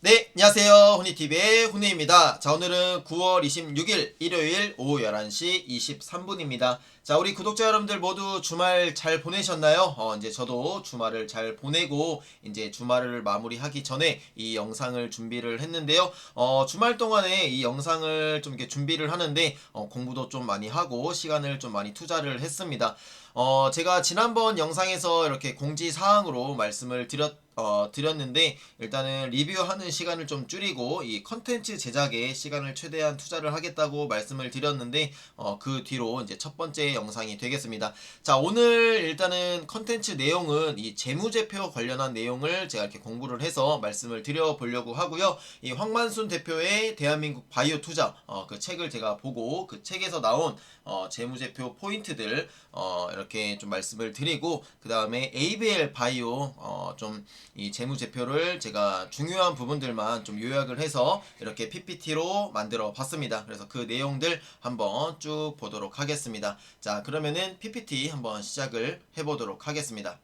네, 안녕하세요. 훈이TV의 훈이입니다. 자, 오늘은 9월 26일 일요일 오후 11시 23분입니다. 자, 우리 구독자 여러분들 모두 주말 잘 보내셨나요? 이제 저도 주말을 잘 보내고, 이제 주말을 마무리하기 전에 이 영상을 준비를 했는데요. 주말 동안에 이 영상을 좀 이렇게 준비를 하는데, 공부도 좀 많이 하고, 시간을 좀 많이 투자를 했습니다. 제가 지난번 영상에서 이렇게 공지사항으로 말씀을 드렸는데, 일단은 리뷰하는 시간을 좀 줄이고 이 컨텐츠 제작에 시간을 최대한 투자를 하겠다고 말씀을 드렸는데, 그 뒤로 이제 첫 번째 영상이 되겠습니다. 자, 오늘 일단은 컨텐츠 내용은 이 재무제표 관련한 내용을 제가 이렇게 공부를 해서 말씀을 드려보려고 하고요. 이 황만순 대표의 대한민국 바이오 투자 그 책을 제가 보고 그 책에서 나온 재무제표 포인트들 이렇게 좀 말씀을 드리고, 그 다음에 ABL 바이오 좀 이 재무제표를 제가 중요한 부분들만 좀 요약을 해서 이렇게 PPT로 만들어 봤습니다. 그래서 그 내용들 한번 쭉 보도록 하겠습니다. 자, 그러면은 PPT 한번 시작을 해보도록 하겠습니다.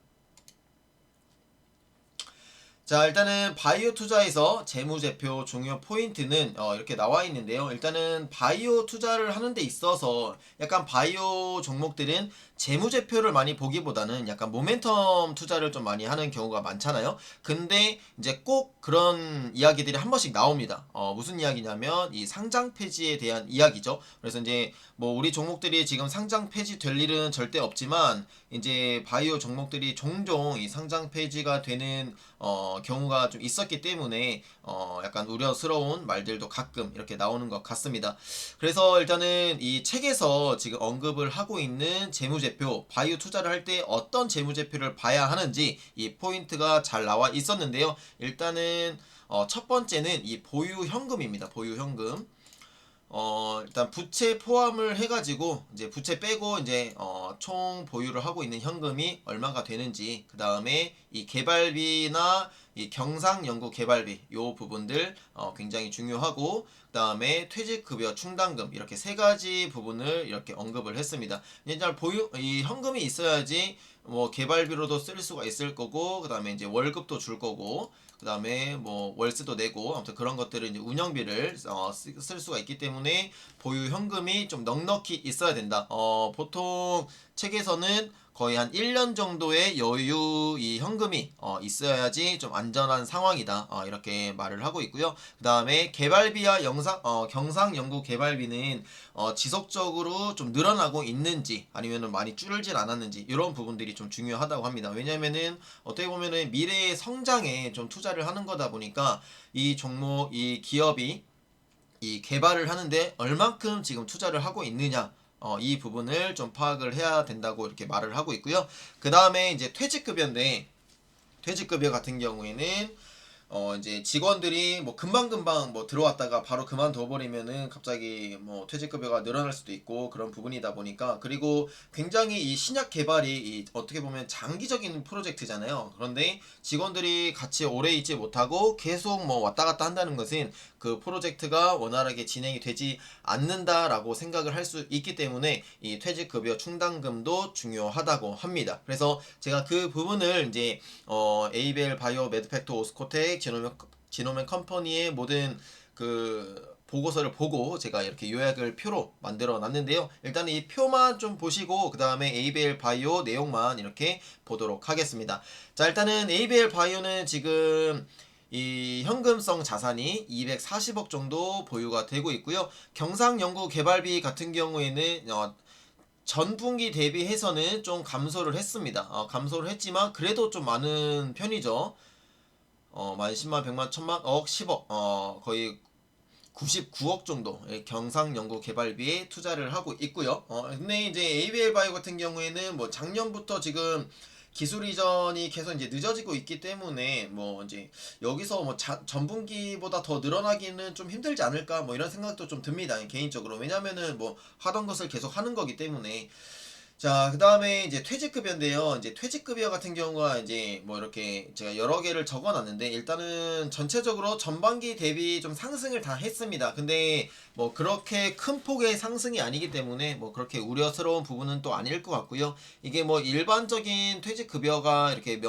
자, 일단은 바이오 투자에서 재무제표 중요 포인트는 이렇게 나와 있는데요. 일단은 바이오 투자를 하는 데 있어서 약간 바이오 종목들은 재무제표를 많이 보기보다는 약간 모멘텀 투자를 좀 많이 하는 경우가 많잖아요. 근데 이제 꼭 그런 이야기들이 한 번씩 나옵니다. 무슨 이야기냐면 이 상장 폐지에 대한 이야기죠. 그래서 이제 뭐 우리 종목들이 지금 상장 폐지 될 일은 절대 없지만, 이제 바이오 종목들이 종종 이 상장 폐지가 되는 경우가 좀 있었기 때문에 약간 우려스러운 말들도 가끔 이렇게 나오는 것 같습니다. 그래서 일단은 이 책에서 지금 언급을 하고 있는 재무제표, 바이오 투자를 할 때 어떤 재무제표를 봐야 하는지 이 포인트가 잘 나와 있었는데요. 일단은 첫 번째는 이 보유현금입니다. 보유현금. 일단 부채 포함을 해가지고 이제 부채 빼고 이제 총 보유를 하고 있는 현금이 얼마가 되는지, 그 다음에 이 개발비나 이 경상 연구 개발비 요 부분들 굉장히 중요하고, 그 다음에 퇴직급여 충당금, 이렇게 세 가지 부분을 이렇게 언급을 했습니다. 일단 보유 이 현금이 있어야지 뭐 개발비로도 쓸 수가 있을 거고, 그 다음에 이제 월급도 줄 거고, 그 다음에 뭐 월세도 내고, 아무튼 그런 것들을 이제 운영비를 쓸 수가 있기 때문에 보유 현금이 좀 넉넉히 있어야 된다. 보통 책에서는 거의 한 1년 정도의 여유 이 현금이 있어야지 좀 안전한 상황이다. 이렇게 말을 하고 있고요. 그 다음에 개발비와 경상 연구 개발비는 지속적으로 좀 늘어나고 있는지 아니면 많이 줄질 않았는지, 이런 부분들이 좀 중요하다고 합니다. 왜냐면은 어떻게 보면은 미래의 성장에 좀 투자를 하는 거다 보니까 이 종목, 이 기업이 이 개발을 하는데 얼만큼 지금 투자를 하고 있느냐, 이 부분을 좀 파악을 해야 된다고 이렇게 말을 하고 있고요. 그 다음에 이제 퇴직급여인데, 퇴직급여 같은 경우에는 이제 직원들이 뭐 금방금방 뭐 들어왔다가 바로 그만둬 버리면은 갑자기 뭐 퇴직급여가 늘어날 수도 있고, 그런 부분이다 보니까, 그리고 굉장히 이 신약 개발이 이 어떻게 보면 장기적인 프로젝트잖아요. 그런데 직원들이 같이 오래 있지 못하고 계속 뭐 왔다 갔다 한다는 것은 그 프로젝트가 원활하게 진행이 되지 않는다라고 생각을 할 수 있기 때문에 이 퇴직급여 충당금도 중요하다고 합니다. 그래서 제가 그 부분을 이제 에이벨 바이오 메드팩토 오스코텍 지노맨 컴퍼니의 모든 그 보고서를 보고 제가 이렇게 요약을 표로 만들어 놨는데요. 일단 이 표만 좀 보시고 그 다음에 에이벨 바이오 내용만 이렇게 보도록 하겠습니다. 자, 일단은 에이벨 바이오는 지금 이 현금성 자산이 240억 정도 보유가 되고 있고요. 경상연구개발비 같은 경우에는 전분기 대비해서는 좀 감소를 했습니다. 감소를 했지만 그래도 좀 많은 편이죠. 만 10만, 100만, 1000만, 억, 10억, 거의 99억 정도 경상연구개발비에 투자를 하고 있고요. 근데 이제 ABL 바이오 같은 경우에는 뭐 작년부터 지금 기술 이전이 계속 이제 늦어지고 있기 때문에 뭐 이제 여기서 뭐 전분기보다 더 늘어나기는 좀 힘들지 않을까, 뭐 이런 생각도 좀 듭니다. 개인적으로. 왜냐면은 뭐 하던 것을 계속 하는 거기 때문에. 자, 그 다음에 이제 퇴직급여인데요. 이제 퇴직급여 같은 경우가 이제 뭐 이렇게 제가 여러 개를 적어 놨는데, 일단은 전체적으로 전반기 대비 좀 상승을 다 했습니다. 근데 뭐 그렇게 큰 폭의 상승이 아니기 때문에 뭐 그렇게 우려스러운 부분은 또 아닐 것 같고요. 이게 뭐 일반적인 퇴직급여가 이렇게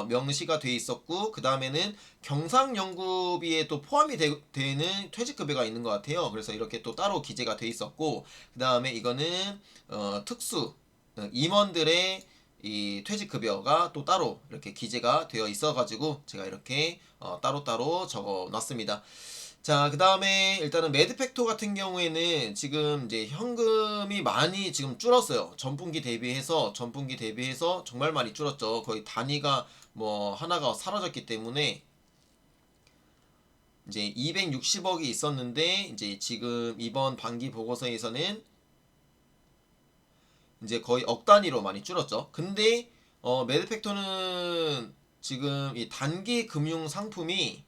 명시가 돼 있었고, 그 다음에는 경상연구비에 또 포함이 되는 퇴직급여가 있는 것 같아요. 그래서 이렇게 또 따로 기재가 돼 있었고, 그 다음에 이거는 특수 임원들의 이 퇴직급여가 또 따로 이렇게 기재가 되어 있어가지고 제가 이렇게 따로따로 적어 놨습니다. 자, 그 다음에 일단은 매드팩토 같은 경우에는 지금 이제 현금이 많이 지금 줄었어요. 전분기 대비해서 정말 많이 줄었죠. 거의 단위가 뭐 하나가 사라졌기 때문에 이제 260억이 있었는데 이제 지금 이번 반기 보고서에서는 이제 거의 억 단위로 많이 줄었죠. 근데 매드팩토는 지금 이 단기 금융 상품이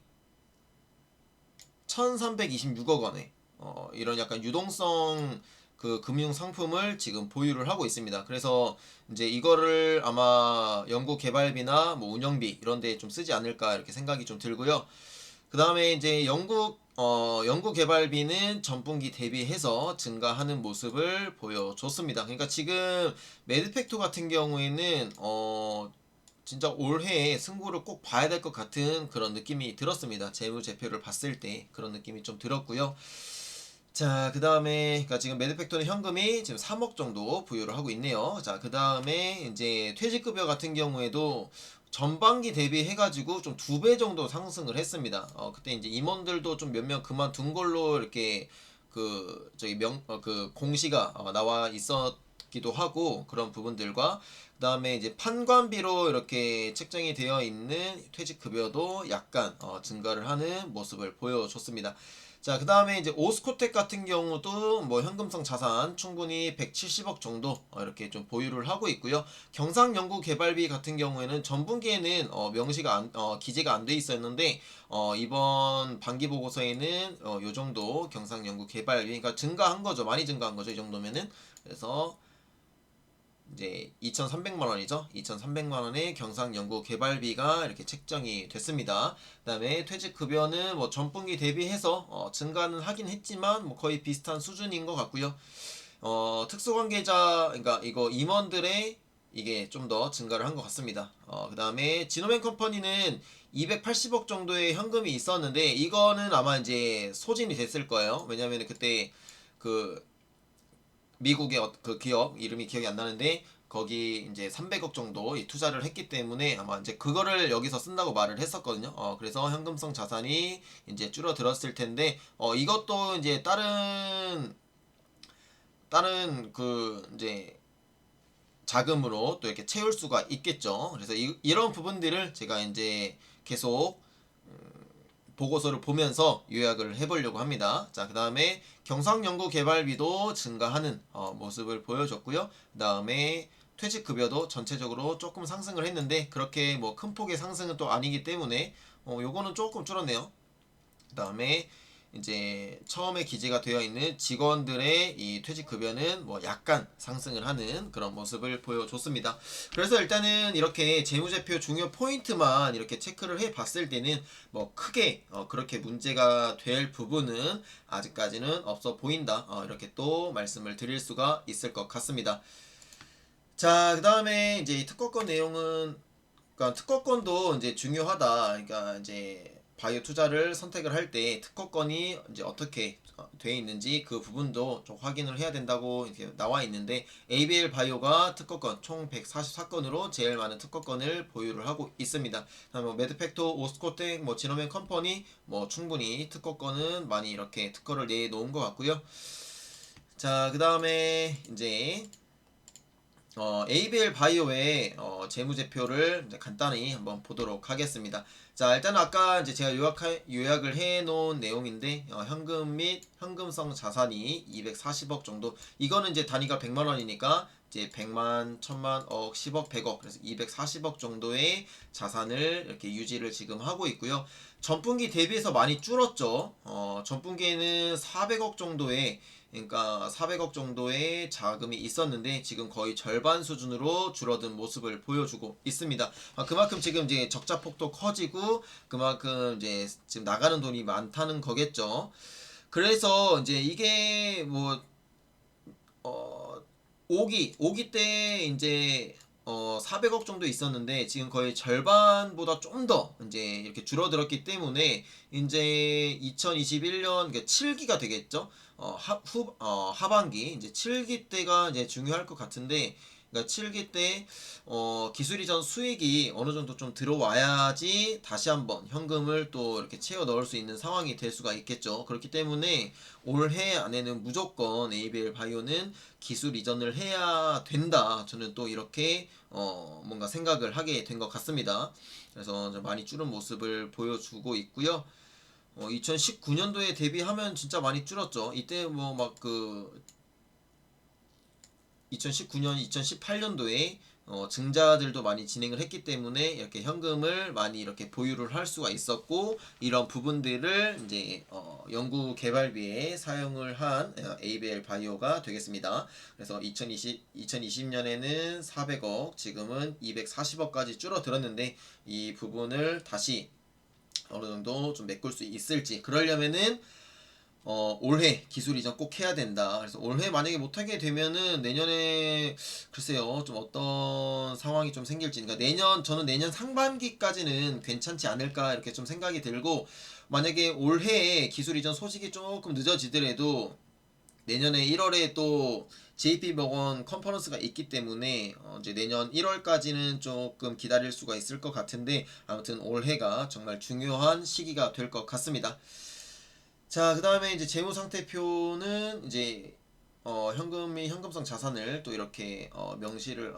1326억 원에 이런 약간 유동성 그 금융 상품을 지금 보유를 하고 있습니다. 그래서 이제 이거를 아마 연구 개발비나 뭐 운영비 이런 데 좀 쓰지 않을까 이렇게 생각이 좀 들고요. 그 다음에 이제 연구 개발비는 전분기 대비해서 증가하는 모습을 보여줬습니다. 그러니까 지금 매드팩토 같은 경우에는 진짜 올해에 승부를 꼭 봐야 될 것 같은 그런 느낌이 들었습니다. 재무제표를 봤을 때 그런 느낌이 좀 들었고요. 자, 그 다음에, 그니까 지금 매드팩토는 현금이 지금 3억 정도 부여를 하고 있네요. 자, 그 다음에 이제 퇴직급여 같은 경우에도 전반기 대비해가지고 좀 2배 정도 상승을 했습니다. 그때 이제 임원들도 좀 몇 명 그만둔 걸로 이렇게 저기 그 공시가 나와 있었기도 하고 그런 부분들과 그 다음에 이제 판관비로 이렇게 책정이 되어 있는 퇴직급여도 약간 증가를 하는 모습을 보여줬습니다. 자, 그 다음에 이제 오스코텍 같은 경우도 뭐 현금성 자산 충분히 170억 정도 이렇게 좀 보유를 하고 있고요. 경상연구개발비 같은 경우에는 전분기에는 명시가 기재가 안 돼 있었는데 이번 반기 보고서에는 요 정도 경상연구개발비 그러니까 증가한 거죠. 많이 증가한 거죠. 이 정도면은. 그래서 이제 2,300만 원이죠. 2,300만 원의 경상연구 개발비가 이렇게 책정이 됐습니다. 그다음에 퇴직급여는 뭐 전분기 대비해서 증가는 하긴 했지만 뭐 거의 비슷한 수준인 것 같고요. 특수관계자 그러니까 이거 임원들의 이게 좀 더 증가를 한 것 같습니다. 그다음에 지노맨 컴퍼니는 280억 정도의 현금이 있었는데 이거는 아마 이제 소진이 됐을 거예요. 왜냐면 그때 그 미국의 그 기업 이름이 기억이 안 나는데 거기 이제 300억 정도 투자를 했기 때문에 아마 이제 그거를 여기서 쓴다고 말을 했었거든요. 그래서 현금성 자산이 이제 줄어들었을 텐데 이것도 이제 다른 그 이제 자금으로 또 이렇게 채울 수가 있겠죠. 그래서 이런 부분들을 제가 이제 계속 보고서를 보면서 요약을 해보려고 합니다. 자, 그 다음에 경상연구개발비도 증가하는 모습을 보여줬고요. 그 다음에 퇴직급여도 전체적으로 조금 상승을 했는데 그렇게 뭐 큰 폭의 상승은 또 아니기 때문에 요거는 조금 줄었네요. 그 다음에 이제 처음에 기재가 되어 있는 직원들의 이 퇴직급여는 뭐 약간 상승을 하는 그런 모습을 보여줬습니다. 그래서 일단은 이렇게 재무제표 중요 포인트만 이렇게 체크를 해 봤을 때는 뭐 크게 그렇게 문제가 될 부분은 아직까지는 없어 보인다. 이렇게 또 말씀을 드릴 수가 있을 것 같습니다. 자, 그 다음에 이제 이 특허권 내용은 그러니까 특허권도 이제 중요하다. 그러니까 이제 바이오 투자를 선택을 할 때 특허권이 이제 어떻게 돼 있는지 그 부분도 좀 확인을 해야 된다고 이렇게 나와 있는데 ABL 바이오가 특허권 총 144건으로 제일 많은 특허권을 보유를 하고 있습니다. 다음에 뭐 매드팩토, 오스코텍, 뭐 지노맨 컴퍼니 뭐 충분히 특허권은 많이 이렇게 특허를 내놓은 것 같고요. 자, 그 다음에 이제 ABL 바이오의 재무제표를 이제 간단히 한번 보도록 하겠습니다. 자, 일단 아까 이제 제가 요약을 해놓은 내용인데 현금 및 현금성 자산이 240억 정도. 이거는 이제 단위가 100만 원이니까 이제 100만, 1000만, 억, 10억, 100억. 그래서 240억 정도의 자산을 이렇게 유지를 지금 하고 있고요. 전분기 대비해서 많이 줄었죠. 전분기에는 400억 정도의 그러니까 400억 정도의 자금이 있었는데 지금 거의 절반 수준으로 줄어든 모습을 보여주고 있습니다. 그만큼 지금 이제 적자 폭도 커지고 그만큼 이제 지금 나가는 돈이 많다는 거겠죠. 그래서 이제 이게 뭐 5기 때 이제 400억 정도 있었는데 지금 거의 절반보다 좀 더 이제 이렇게 줄어들었기 때문에 이제 2021년 그러니까 7기가 되겠죠. 하반기 이제 7기 때가 이제 중요할 것 같은데, 그러니까 7기 때 기술 이전 수익이 어느 정도 좀 들어와야지 다시 한번 현금을 또 이렇게 채워 넣을 수 있는 상황이 될 수가 있겠죠. 그렇기 때문에 올해 안에는 무조건 ABL 바이오는 기술 이전을 해야 된다. 저는 또 이렇게 뭔가 생각을 하게 된 것 같습니다. 그래서 많이 줄은 모습을 보여주고 있고요. 2019년도에 대비하면 진짜 많이 줄었죠. 이때 뭐 막 그 2019년, 2018년도에 증자들도 많이 진행을 했기 때문에 이렇게 현금을 많이 이렇게 보유를 할 수가 있었고, 이런 부분들을 이제 연구 개발비에 사용을 한 ABL 바이오가 되겠습니다. 그래서 2020년에는 400억, 지금은 240억까지 줄어들었는데 이 부분을 다시 어느 정도 좀 메꿀 수 있을지, 그러려면은 올해 기술 이전 꼭 해야 된다. 그래서 올해 만약에 못하게 되면은 내년에 글쎄요, 좀 어떤 상황이 좀 생길지. 그러니까 저는 내년 상반기까지는 괜찮지 않을까 이렇게 좀 생각이 들고, 만약에 올해에 기술 이전 소식이 조금 늦어지더라도 내년에 1월에 또 JP모건 컨퍼런스가 있기 때문에 이제 내년 1월까지는 조금 기다릴 수가 있을 것 같은데, 아무튼 올해가 정말 중요한 시기가 될 것 같습니다. 자, 그 다음에 이제 재무상태표는 이제 현금 및 현금성 자산을 또 이렇게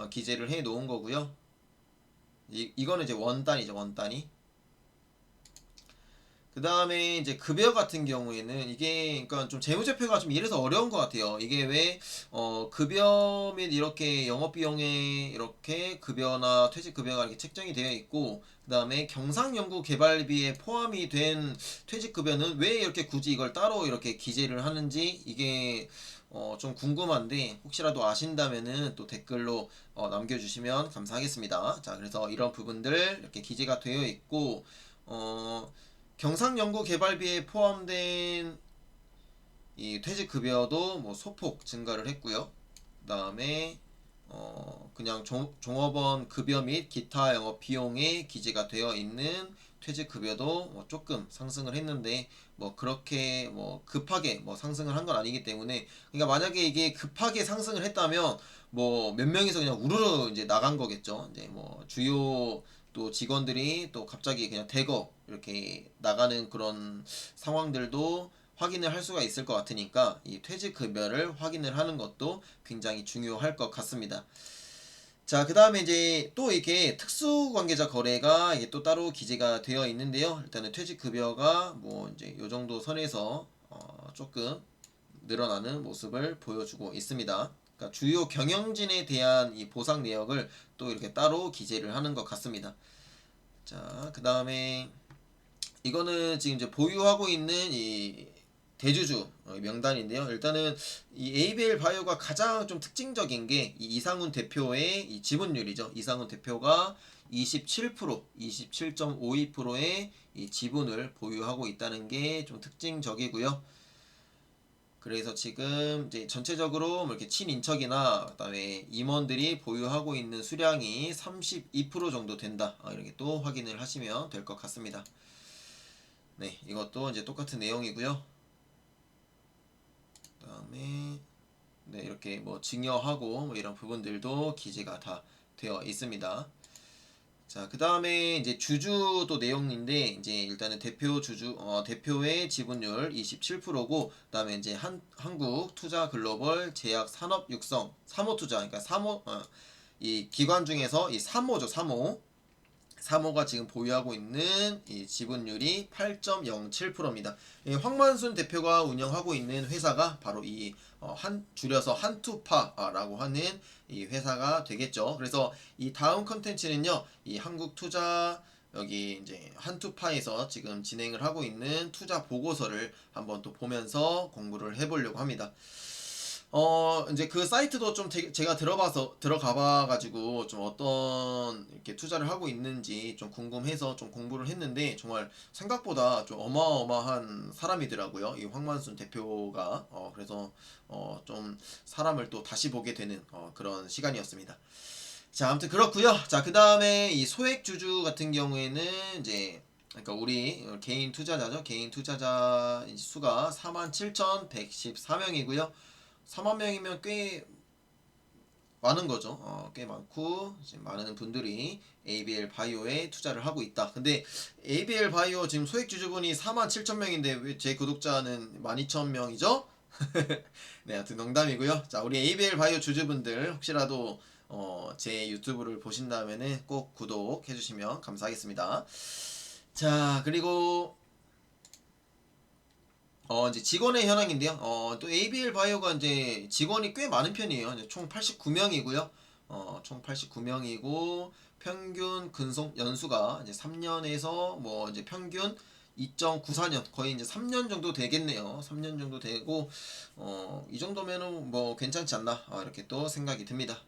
기재를 해 놓은 거고요. 이거는 이제 원 단위죠, 원 단위. 그 다음에 이제 급여 같은 경우에는 이게 그러니까 좀 재무제표가 좀 이래서 어려운 것 같아요. 이게 왜 급여 및 이렇게 영업비용에 이렇게 급여나 퇴직급여가 이렇게 책정이 되어 있고, 그 다음에 경상연구개발비에 포함이 된 퇴직급여는 왜 이렇게 굳이 이걸 따로 이렇게 기재를 하는지, 이게 좀 궁금한데 혹시라도 아신다면은 또 댓글로 남겨주시면 감사하겠습니다. 자, 그래서 이런 부분들 이렇게 기재가 되어 있고, 경상연구개발비에 포함된 이 퇴직급여도 뭐 소폭 증가를 했고요. 그 다음에 그냥 종업원 급여 및 기타 영업 비용에 기재가 되어 있는 퇴직급여도 뭐 조금 상승을 했는데, 뭐 그렇게 뭐 급하게 뭐 상승을 한 건 아니기 때문에, 그러니까 만약에 이게 급하게 상승을 했다면 뭐 몇 명이서 그냥 우르르 이제 나간 거겠죠. 이제 뭐 주요 또 직원들이 또 갑자기 그냥 대거 이렇게 나가는 그런 상황들도 확인을 할 수가 있을 것 같으니까 이 퇴직급여를 확인을 하는 것도 굉장히 중요할 것 같습니다. 자, 그 다음에 이제 또 이게 특수관계자 거래가 이게 또 따로 기재가 되어 있는데요. 일단은 퇴직급여가 뭐 이제 요 정도 선에서 조금 늘어나는 모습을 보여주고 있습니다. 그러니까 주요 경영진에 대한 이 보상 내역을 또 이렇게 따로 기재를 하는 것 같습니다. 자, 그 다음에 이거는 지금 이제 보유하고 있는 이 대주주 명단인데요. 일단은 이 ABL 바이오가 가장 좀 특징적인 게 이 이상훈 대표의 이 지분율이죠. 이상훈 대표가 27%, 27.52%의 이 지분을 보유하고 있다는 게 좀 특징적이고요. 그래서 지금 이제 전체적으로 뭐 이렇게 친인척이나 그다음에 임원들이 보유하고 있는 수량이 32% 정도 된다. 이렇게 또 확인을 하시면 될 것 같습니다. 네, 이것도 이제 똑같은 내용이고요. 그다음에 네, 이렇게 뭐 증여하고 뭐 이런 부분들도 기재가 다 되어 있습니다. 자, 그 다음에 이제 주주도 내용인데, 이제 일단은 대표의 지분율 27%고, 그 다음에 이제 한국투자글로벌 제약산업육성, 사모투자, 그러니까 이 기관 중에서 이 사모죠, 사모가 지금 보유하고 있는 이 지분율이 8.07%입니다. 황만순 대표가 운영하고 있는 회사가 바로 이 줄여서 한투파라고 하는 이 회사가 되겠죠. 그래서 이 다음 컨텐츠는요, 이 한국투자 여기 이제 한투파에서 지금 진행을 하고 있는 투자 보고서를 한번 또 보면서 공부를 해보려고 합니다. 이제 그 사이트도 좀 제가 들어가봐가지고 좀 어떤 이렇게 투자를 하고 있는지 좀 궁금해서 좀 공부를 했는데, 정말 생각보다 좀 어마어마한 사람이더라고요. 이 황만순 대표가. 그래서 좀 사람을 또 다시 보게 되는 그런 시간이었습니다. 자, 아무튼 그렇고요. 자, 그 다음에 이 소액주주 같은 경우에는 이제 그러니까 우리 개인 투자자죠. 개인 투자자 수가 47,114명이고요. 4만 명이면 꽤 많은 거죠. 꽤 많고 이제 많은 분들이 ABL 바이오에 투자를 하고 있다. 근데 ABL 바이오 지금 소액 주주분이 4만 7천 명인데 왜 제 구독자는 12,000명이죠? 네, 하여튼 농담이고요. 자, 우리 ABL 바이오 주주분들 혹시라도 제 유튜브를 보신다면은 꼭 구독해 주시면 감사하겠습니다. 자, 그리고 이제 직원의 현황인데요. 또 ABL 바이오가 이제 직원이 꽤 많은 편이에요. 이제 총 89명이고요. 총 89명이고 평균 근속 연수가 이제 3년에서 뭐 이제 평균 2.94년 거의 이제 3년 정도 되겠네요. 3년 정도 되고 이 정도면은 뭐 괜찮지 않나 이렇게 또 생각이 듭니다.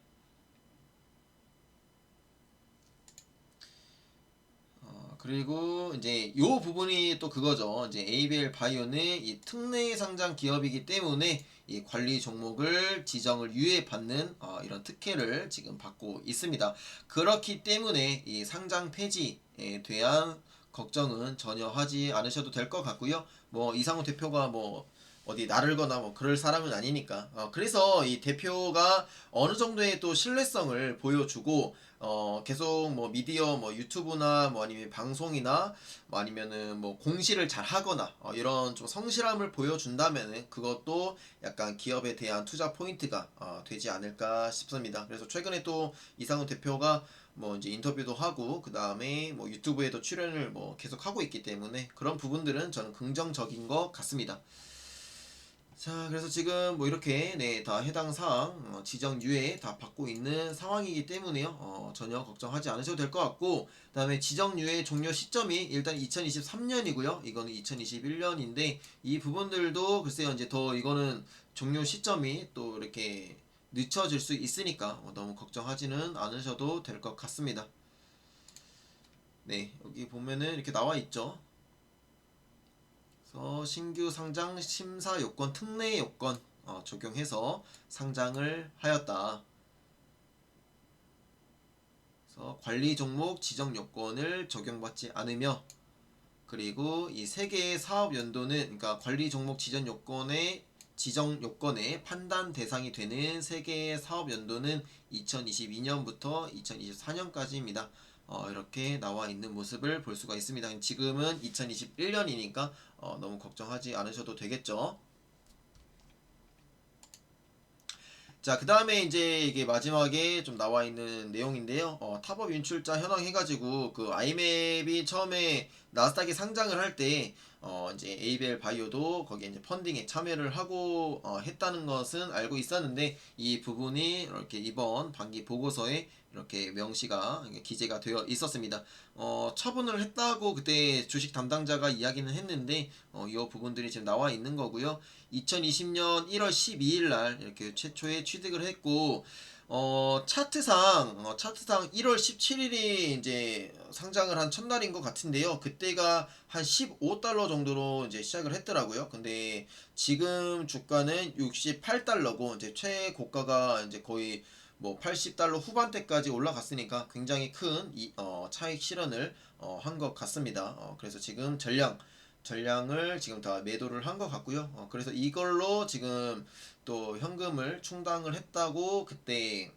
그리고 이제 요 부분이 또 그거죠. 이제 ABL 바이오는 이 특례 상장 기업이기 때문에 이 관리 종목을 지정을 유예받는 이런 특혜를 지금 받고 있습니다. 그렇기 때문에 이 상장 폐지에 대한 걱정은 전혀 하지 않으셔도 될 것 같고요. 뭐 이상호 대표가 뭐 어디 나르거나 뭐 그럴 사람은 아니니까. 그래서 이 대표가 어느 정도의 또 신뢰성을 보여주고 계속 뭐 미디어 뭐 유튜브나 뭐 아니면 방송이나 뭐 아니면은 뭐 공시를 잘 하거나 이런 좀 성실함을 보여준다면은 그것도 약간 기업에 대한 투자 포인트가 되지 않을까 싶습니다. 그래서 최근에 또 이상훈 대표가 뭐 이제 인터뷰도 하고 그 다음에 뭐 유튜브에도 출연을 뭐 계속 하고 있기 때문에 그런 부분들은 저는 긍정적인 것 같습니다. 자, 그래서 지금 뭐 이렇게 네, 다 해당 사항 지정 유예 다 받고 있는 상황이기 때문에요. 전혀 걱정하지 않으셔도 될 것 같고, 그다음에 지정 유예 종료 시점이 일단 2023년이고요. 이거는 2021년인데 이 부분들도 글쎄요, 이제 더 이거는 종료 시점이 또 이렇게 늦춰질 수 있으니까 너무 걱정하지는 않으셔도 될 것 같습니다. 네, 여기 보면은 이렇게 나와 있죠. 그래서 신규 상장 심사 요건 특례 요건 적용해서 상장을 하였다. 그래서 관리 종목 지정 요건을 적용받지 않으며 그리고 이 세 개의 사업 연도는 그러니까 관리 종목 지정 요건의 판단 대상이 되는 세 개의 사업 연도는 2022년부터 2024년까지입니다. 이렇게 나와 있는 모습을 볼 수가 있습니다. 지금은 2021년이니까 너무 걱정하지 않으셔도 되겠죠. 자, 그 다음에 이제 이게 마지막에 좀 나와 있는 내용인데요. 탑업 인출자 현황 해가지고 그 아이맵이 처음에 나스닥에 상장을 할 때 이제 ABL 바이오도 거기에 이제 펀딩에 참여를 하고 했다는 것은 알고 있었는데 이 부분이 이렇게 이번 반기 보고서에 이렇게 명시가 기재가 되어 있었습니다. 처분을 했다고 그때 주식 담당자가 이야기는 했는데 이 부분들이 지금 나와 있는 거고요. 2020년 1월 12일 날 이렇게 최초에 취득을 했고 차트상 1월 17일이 이제 상장을 한 첫날인 것 같은데요. 그때가 한 15달러 정도로 이제 시작을 했더라고요. 근데 지금 주가는 68달러고 이제 최고가가 이제 거의 뭐 80달러 후반대까지 올라갔으니까 굉장히 큰 차익 실현을 한 것 같습니다. 그래서 지금 전량을 지금 다 매도를 한 것 같고요. 그래서 이걸로 지금 또 현금을 충당을 했다고 그때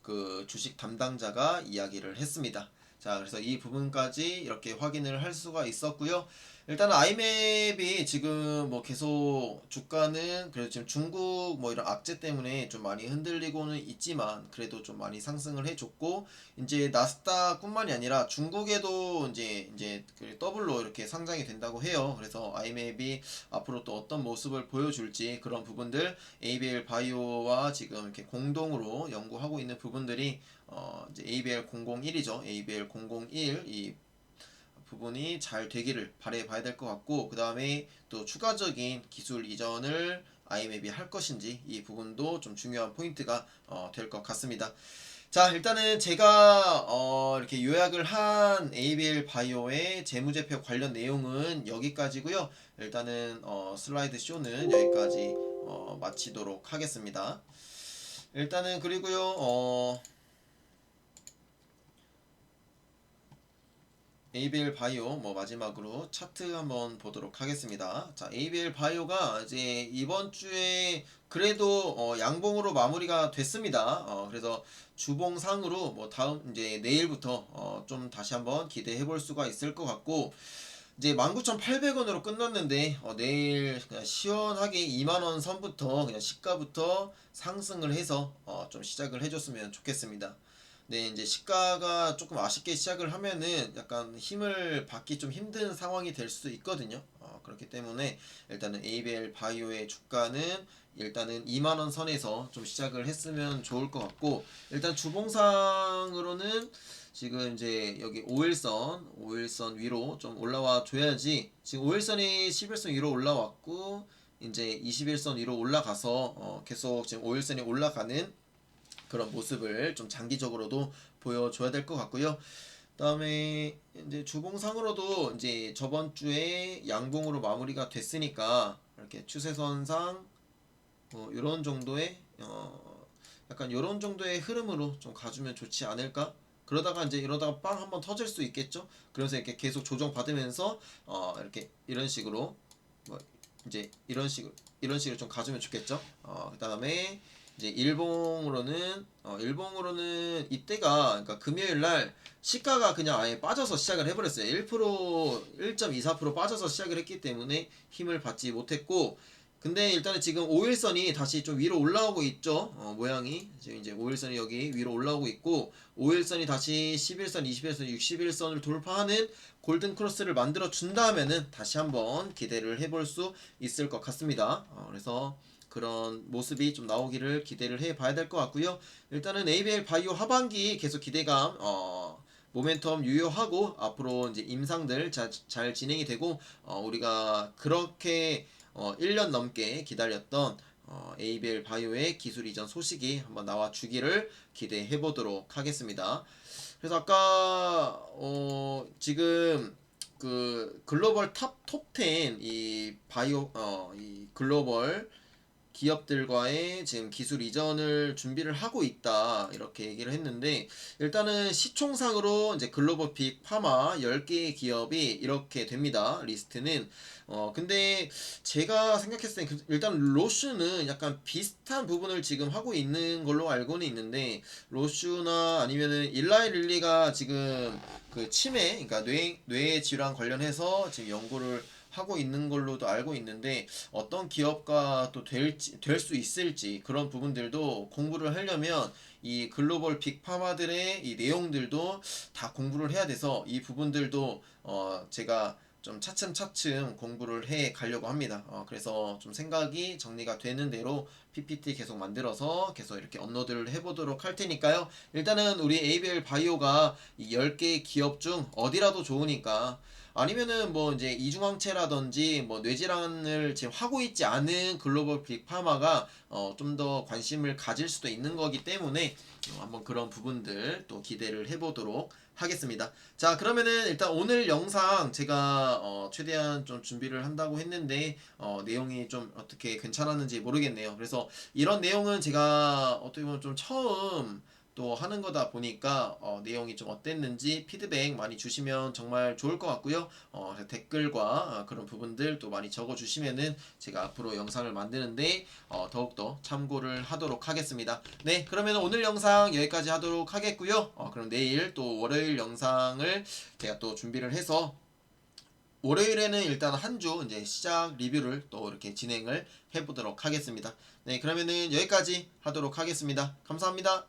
그 주식 담당자가 이야기를 했습니다. 자, 그래서 이 부분까지 이렇게 확인을 할 수가 있었고요. 일단 아이맵이 지금 뭐 계속 주가는 그래도 지금 중국 뭐 이런 악재 때문에 좀 많이 흔들리고는 있지만 그래도 좀 많이 상승을 해줬고 이제 나스닥뿐만이 아니라 중국에도 이제 그 더블로 이렇게 상장이 된다고 해요. 그래서 아이맵이 앞으로 또 어떤 모습을 보여줄지 그런 부분들 ABL 바이오와 지금 이렇게 공동으로 연구하고 있는 부분들이 이제 ABL 001이죠. ABL 001 이 부분이 잘 되기를 바래 봐야 될 것 같고 그 다음에 또 추가적인 기술 이전을 아이맵이 할 것인지 이 부분도 좀 중요한 포인트가 될 것 같습니다. 자, 일단은 제가 이렇게 요약을 한 ABL 바이오의 재무제표 관련 내용은 여기까지고요. 일단은 슬라이드 쇼는 여기까지 마치도록 하겠습니다. 일단은 그리고요. ABL 바이오 마지막으로 차트 한번 보도록 하겠습니다. 자, ABL 바이오가 이제 이번 주에 그래도 양봉으로 마무리가 됐습니다. 그래서 주봉상으로 다음 이제 내일부터 좀 다시 한번 기대해 볼 수가 있을 것 같고, 이제 19,800원으로 끝났는데 내일 그냥 시원하게 2만원 선부터 그냥 시가부터 상승을 해서 좀 시작을 해줬으면 좋겠습니다. 네, 이제 시가가 조금 아쉽게 시작을 하면은 약간 힘을 받기 좀 힘든 상황이 될 수도 있거든요. 그렇기 때문에 일단은 ABL 바이오의 주가는 일단은 2만원 선에서 좀 시작을 했으면 좋을 것 같고, 일단 주봉상으로는 지금 이제 여기 5일선 위로 좀 올라와 줘야지. 지금 5일선이 11선 위로 올라왔고 이제 21선 위로 올라가서 계속 지금 5일선이 올라가는 그런 모습을 좀 장기적으로도 보여줘야 될 것 같고요. 그다음에 이제 주봉상으로도 이제 저번 주에 양봉으로 마무리가 됐으니까 이렇게 추세선상 이런 정도의 약간 이런 정도의 흐름으로 좀 가주면 좋지 않을까? 그러다가 이제 이러다가 빵 한번 터질 수 있겠죠. 그래서 이렇게 계속 조정 받으면서 이렇게 이런 식으로 뭐 이제 이런 식으로 좀 가주면 좋겠죠. 그다음에 이제 일봉으로는 이때가 그러니까 금요일 날 시가가 그냥 아예 빠져서 시작을 해버렸어요. 1.24% 빠져서 시작을 했기 때문에 힘을 받지 못했고, 근데 일단은 지금 5일선이 다시 좀 위로 올라오고 있죠. 모양이 지금 이제 5일선이 여기 위로 올라오고 있고, 5일선이 다시 11선, 21선, 61선을 돌파하는 골든 크로스를 만들어 준다면은 다시 한번 기대를 해볼 수 있을 것 같습니다. 그래서 그런 모습이 좀 나오기를 기대를 해봐야 될 것 같고요. 일단은 ABL 바이오 하반기 계속 기대감 모멘텀 유효하고 앞으로 이제 임상들 잘 진행이 되고 우리가 그렇게 1년 넘게 기다렸던 ABL 바이오의 기술 이전 소식이 한번 나와 주기를 기대해 보도록 하겠습니다. 그래서 아까 지금 그 글로벌 톱10 이 바이오 이 글로벌 기업들과의 지금 기술 이전을 준비를 하고 있다 이렇게 얘기를 했는데, 일단은 시총상으로 이제 글로벌 빅 파마 10개의 기업이 이렇게 됩니다. 리스트는 근데 제가 생각했을 때 일단 로슈는 약간 비슷한 부분을 지금 하고 있는 걸로 알고는 있는데, 로슈나 아니면은 일라이 릴리가 지금 그 치매 그러니까 뇌 질환 관련해서 지금 연구를 하고 있는 걸로도 알고 있는데, 어떤 기업과 또 될 수 있을지 그런 부분들도 공부를 하려면 이 글로벌 빅파마들의 이 내용들도 다 공부를 해야 돼서 이 부분들도 제가 좀 차츰차츰 공부를 해 가려고 합니다. 그래서 좀 생각이 정리가 되는 대로 PPT 계속 만들어서 계속 이렇게 업로드를 해보도록 할 테니까요. 일단은 우리 ABL 바이오가 이 10개의 기업 중 어디라도 좋으니까, 아니면은 뭐 이제 이중항체라든지 뭐 뇌질환을 지금 하고 있지 않은 글로벌 빅파마가 좀 더 관심을 가질 수도 있는 거기 때문에 한번 그런 부분들 또 기대를 해보도록 하겠습니다. 자, 그러면은 일단 오늘 영상 제가 최대한 좀 준비를 한다고 했는데 내용이 좀 어떻게 괜찮았는지 모르겠네요. 그래서 이런 내용은 제가 어떻게 보면 좀 처음 또 하는 거다 보니까 내용이 좀 어땠는지 피드백 많이 주시면 정말 좋을 것 같고요. 댓글과 그런 부분들 또 많이 적어 주시면은 제가 앞으로 영상을 만드는데 더욱더 참고를 하도록 하겠습니다. 네, 그러면 오늘 영상 여기까지 하도록 하겠고요. 그럼 내일 또 월요일 영상을 제가 또 준비를 해서 월요일에는 일단 한 주 이제 시작 리뷰를 또 이렇게 진행을 해보도록 하겠습니다. 네, 그러면은 여기까지 하도록 하겠습니다. 감사합니다.